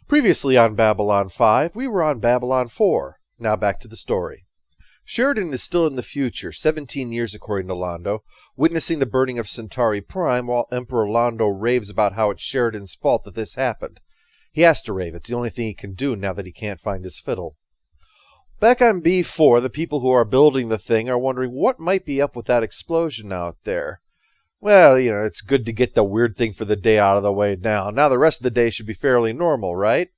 Previously on Babylon 5, we were on Babylon 4. Now back to the story. Sheridan is still in the future, 17 years according to Londo, witnessing the burning of Centauri Prime while Emperor Londo raves about how it's Sheridan's fault that this happened. He has to rave, it's the only thing he can do now that he can't find his fiddle. Back on B4, the people who are building the thing are wondering what might be up with that explosion out there. Well, it's good to get the weird thing for the day out of the way now. Now the rest of the day should be fairly normal, right?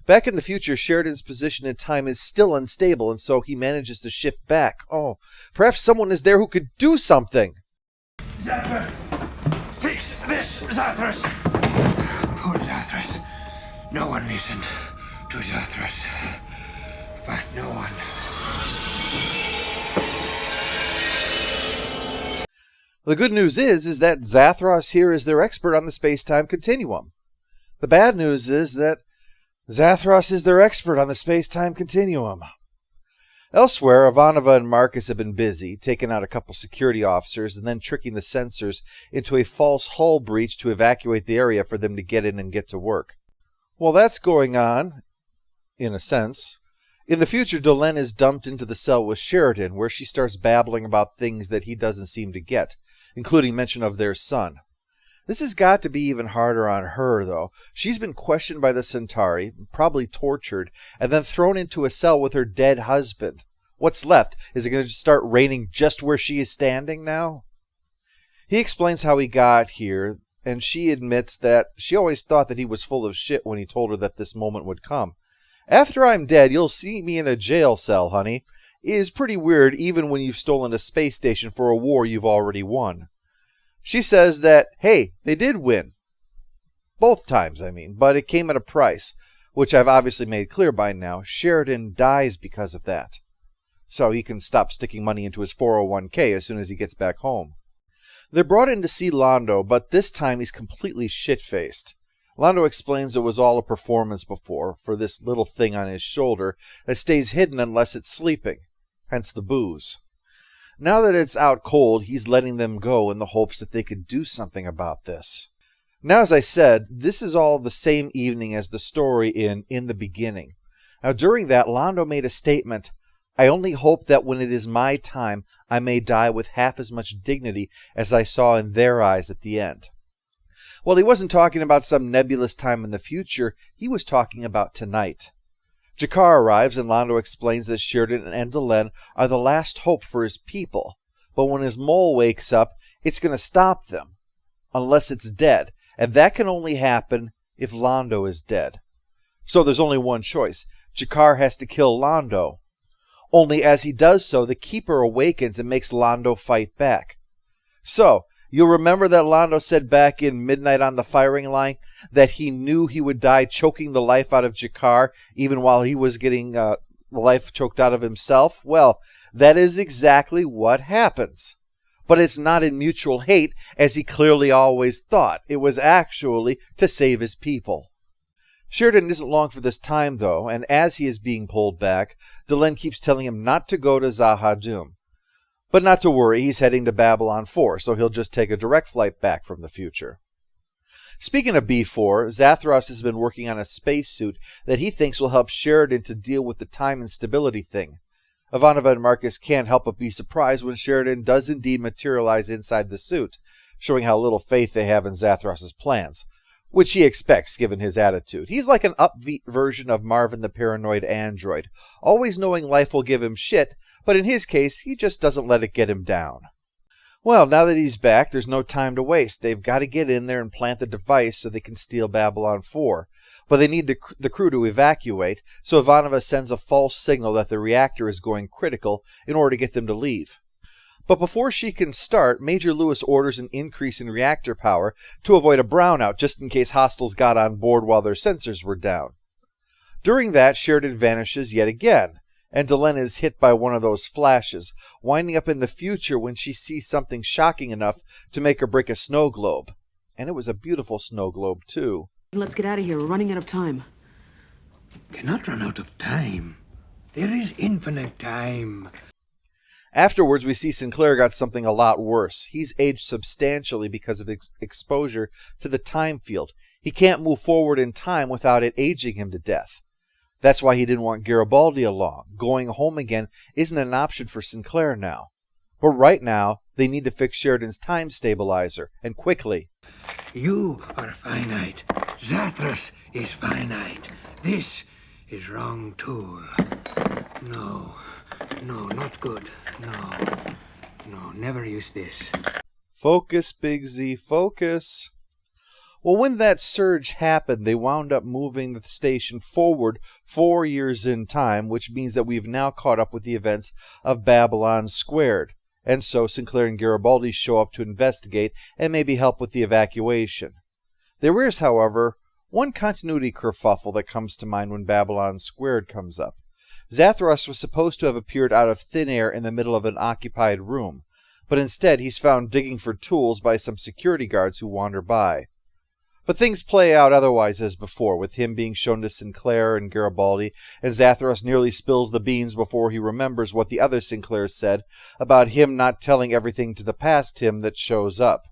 Back in the future, Sheridan's position in time is still unstable, and so he manages to shift back. Oh, perhaps someone is there who could do something. Zathras! Fix this, Zathras! Poor Zathras. No one listened to Zathras. But no one. The good news is that Zathras here is their expert on the space-time continuum. The bad news is that Zathras is their expert on the space-time continuum. Elsewhere, Ivanova and Marcus have been busy, taking out a couple security officers and then tricking the sensors into a false hull breach to evacuate the area for them to get in and get to work. While that's going on, in a sense, in the future, Delenn is dumped into the cell with Sheridan, where she starts babbling about things that he doesn't seem to get, including mention of their son. This has got to be even harder on her, though. She's been questioned by the Centauri, probably tortured, and then thrown into a cell with her dead husband. What's left? Is it going to start raining just where she is standing now? He explains how he got here, and she admits that she always thought that he was full of shit when he told her that this moment would come. After I'm dead, you'll see me in a jail cell, honey. It is pretty weird even when you've stolen a space station for a war you've already won. She says that, hey, they did win. Both times, but it came at a price, which I've obviously made clear by now. Sheridan dies because of that. So he can stop sticking money into his 401k as soon as he gets back home. They're brought in to see Londo, but this time he's completely shit-faced. Londo explains it was all a performance before, for this little thing on his shoulder that stays hidden unless it's sleeping, hence the booze. Now that it's out cold, he's letting them go in the hopes that they could do something about this. Now, as I said, this is all the same evening as the story in the beginning. Now, during that, Londo made a statement, I only hope that when it is my time, I may die with half as much dignity as I saw in their eyes at the end. Well, he wasn't talking about some nebulous time in the future, he was talking about tonight. G'Kar arrives and Londo explains that Sheridan and Delenn are the last hope for his people, but when his mole wakes up, it's going to stop them, unless it's dead, and that can only happen if Londo is dead. So there's only one choice. G'Kar has to kill Londo. Only as he does so, the Keeper awakens and makes Londo fight back. So, you'll remember that Londo said back in Midnight on the Firing Line that he knew he would die choking the life out of G'Kar even while he was getting the life choked out of himself? Well, that is exactly what happens. But it's not in mutual hate as he clearly always thought. It was actually to save his people. Sheridan isn't long for this time, though, and as he is being pulled back, Delenn keeps telling him not to go to Zahadum. But not to worry, he's heading to Babylon 4, so he'll just take a direct flight back from the future. Speaking of B4, Zathras has been working on a spacesuit that he thinks will help Sheridan to deal with the time instability thing. Ivanova and Marcus can't help but be surprised when Sheridan does indeed materialize inside the suit, showing how little faith they have in Zathras' plans, which he expects given his attitude. He's like an upbeat version of Marvin the paranoid android, always knowing life will give him shit, but in his case, he just doesn't let it get him down. Well, now that he's back, there's no time to waste. They've got to get in there and plant the device so they can steal Babylon 4. But they need the crew to evacuate, so Ivanova sends a false signal that the reactor is going critical in order to get them to leave. But before she can start, Major Lewis orders an increase in reactor power to avoid a brownout just in case hostiles got on board while their sensors were down. During that, Sheridan vanishes yet again, and Delenn is hit by one of those flashes, winding up in the future when she sees something shocking enough to make her break a snow globe. And it was a beautiful snow globe, too. Let's get out of here. We're running out of time. Cannot run out of time. There is infinite time. Afterwards, we see Sinclair got something a lot worse. He's aged substantially because of exposure to the time field. He can't move forward in time without it aging him to death. That's why he didn't want Garibaldi along. Going home again isn't an option for Sinclair now. But right now, they need to fix Sheridan's time stabilizer, and quickly. You are finite. Zathras is finite. This is wrong tool. No, not good. No, never use this. Focus, Big Z, focus. Well, when that surge happened, they wound up moving the station forward 4 years in time, which means that we've now caught up with the events of Babylon Squared. And so Sinclair and Garibaldi show up to investigate and maybe help with the evacuation. There is, however, one continuity kerfuffle that comes to mind when Babylon Squared comes up. Zathras was supposed to have appeared out of thin air in the middle of an occupied room, but instead he's found digging for tools by some security guards who wander by. But things play out otherwise as before, with him being shown to Sinclair and Garibaldi, and Zathras nearly spills the beans before he remembers what the other Sinclairs said about him not telling everything to the past him that shows up.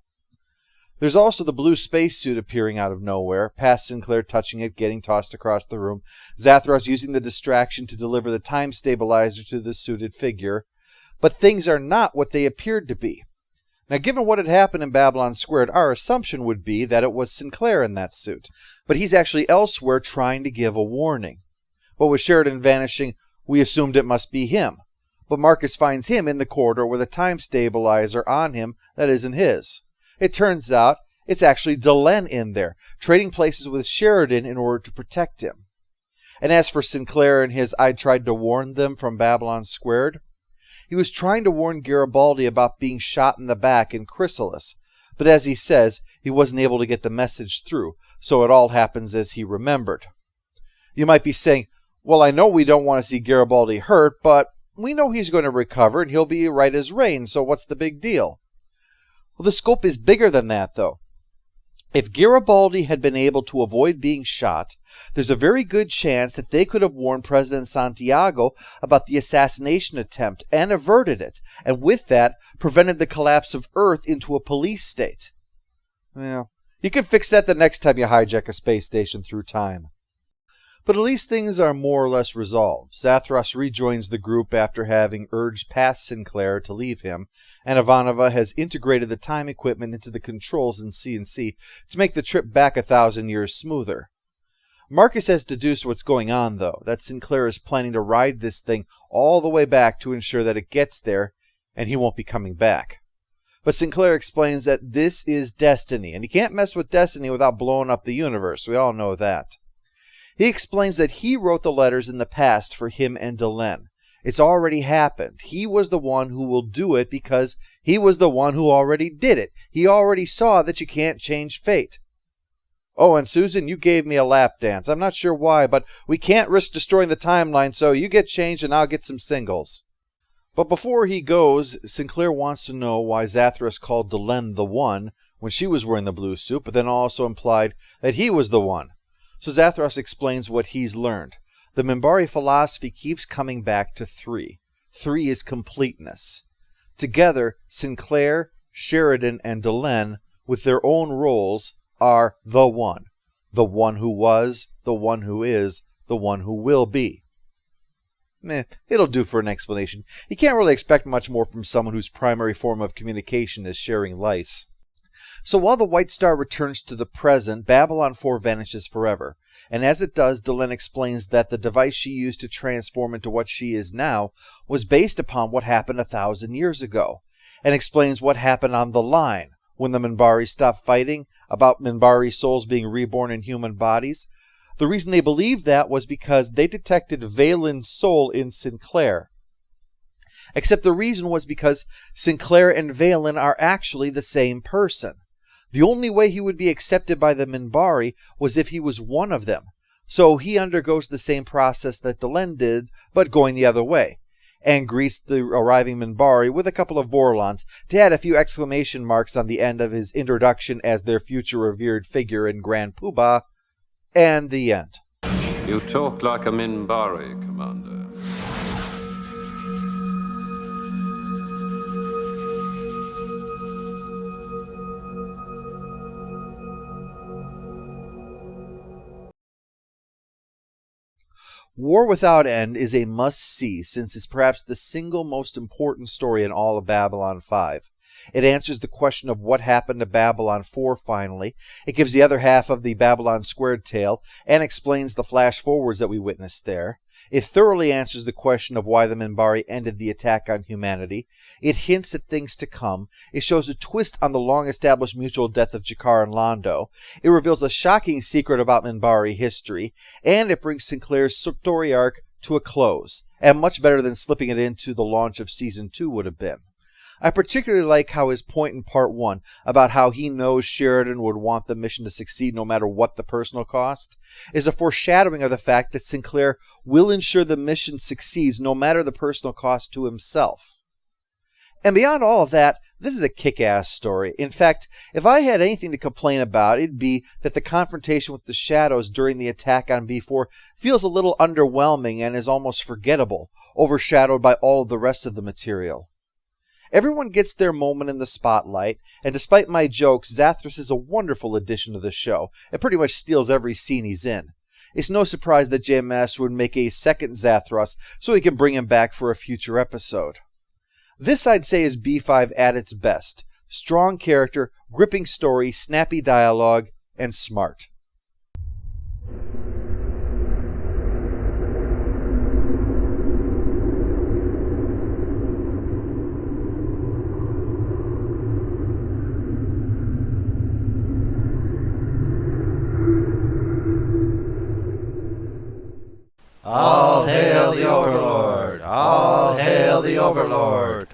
There's also the blue spacesuit appearing out of nowhere, past Sinclair touching it, getting tossed across the room, Zathras using the distraction to deliver the time stabilizer to the suited figure. But things are not what they appeared to be. Now, given what had happened in Babylon Squared, our assumption would be that it was Sinclair in that suit. But he's actually elsewhere trying to give a warning. But with Sheridan vanishing, we assumed it must be him. But Marcus finds him in the corridor with a time stabilizer on him that isn't his. It turns out it's actually Delenn in there, trading places with Sheridan in order to protect him. And as for Sinclair and his "I tried to warn them" from Babylon Squared, he was trying to warn Garibaldi about being shot in the back in Chrysalis, but as he says, he wasn't able to get the message through, so it all happens as he remembered. You might be saying, well, I know we don't want to see Garibaldi hurt, but we know he's going to recover and he'll be right as rain, so what's the big deal? Well, the scope is bigger than that, though. If Garibaldi had been able to avoid being shot, there's a very good chance that they could have warned President Santiago about the assassination attempt and averted it, and with that, prevented the collapse of Earth into a police state. Well, you can fix that the next time you hijack a space station through time. But at least things are more or less resolved. Zathras rejoins the group after having urged past Sinclair to leave him, and Ivanova has integrated the time equipment into the controls in CNC to make the trip back 1,000 years smoother. Marcus has deduced what's going on, though, that Sinclair is planning to ride this thing all the way back to ensure that it gets there, and he won't be coming back. But Sinclair explains that this is destiny, and you can't mess with destiny without blowing up the universe. We all know that. He explains that he wrote the letters in the past for him and Delenn. It's already happened. He was the one who will do it because he was the one who already did it. He already saw that you can't change fate. Oh, and Susan, you gave me a lap dance. I'm not sure why, but we can't risk destroying the timeline, so you get changed and I'll get some singles. But before he goes, Sinclair wants to know why Zathras called Delenn the One when she was wearing the blue suit, but then also implied that he was the one. So Zathras explains what he's learned. The Minbari philosophy keeps coming back to 3. 3 is completeness. Together, Sinclair, Sheridan, and Delenn, with their own roles, are the One. The one who was, the one who is, the one who will be. It'll do for an explanation. You can't really expect much more from someone whose primary form of communication is sharing lice. So while the White Star returns to the present, Babylon 4 vanishes forever. And as it does, Delenn explains that the device she used to transform into what she is now was based upon what happened 1,000 years ago, and explains what happened on the line when the Minbari stopped fighting about Minbari souls being reborn in human bodies. The reason they believed that was because they detected Valen's soul in Sinclair. Except the reason was because Sinclair and Valen are actually the same person. The only way he would be accepted by the Minbari was if he was one of them. So he undergoes the same process that Delenn did, but going the other way, and greased the arriving Minbari with a couple of Vorlons to add a few exclamation marks on the end of his introduction as their future revered figure in Grand Poobah, and the end. You talk like a Minbari, Commander. War Without End is a must-see since it's perhaps the single most important story in all of Babylon 5. It answers the question of what happened to Babylon 4 finally. It gives the other half of the Babylon Squared tale and explains the flash-forwards that we witnessed there. It thoroughly answers the question of why the Minbari ended the attack on humanity. It hints at things to come. It shows a twist on the long-established mutual death of G'Kar and Londo. It reveals a shocking secret about Minbari history. And it brings Sinclair's story arc to a close, and much better than slipping it into the launch of Season 2 would have been. I particularly like how his point in Part 1 about how he knows Sheridan would want the mission to succeed no matter what the personal cost is a foreshadowing of the fact that Sinclair will ensure the mission succeeds no matter the personal cost to himself. And beyond all of that, this is a kick-ass story. In fact, if I had anything to complain about, it'd be that the confrontation with the Shadows during the attack on B4 feels a little underwhelming and is almost forgettable, overshadowed by all of the rest of the material. Everyone gets their moment in the spotlight, and despite my jokes, Zathras is a wonderful addition to the show. It pretty much steals every scene he's in. It's no surprise that JMS would make a second Zathras so he can bring him back for a future episode. This, I'd say, is B5 at its best. Strong character, gripping story, snappy dialogue, and smart. All hail the Overlord! All hail the Overlord!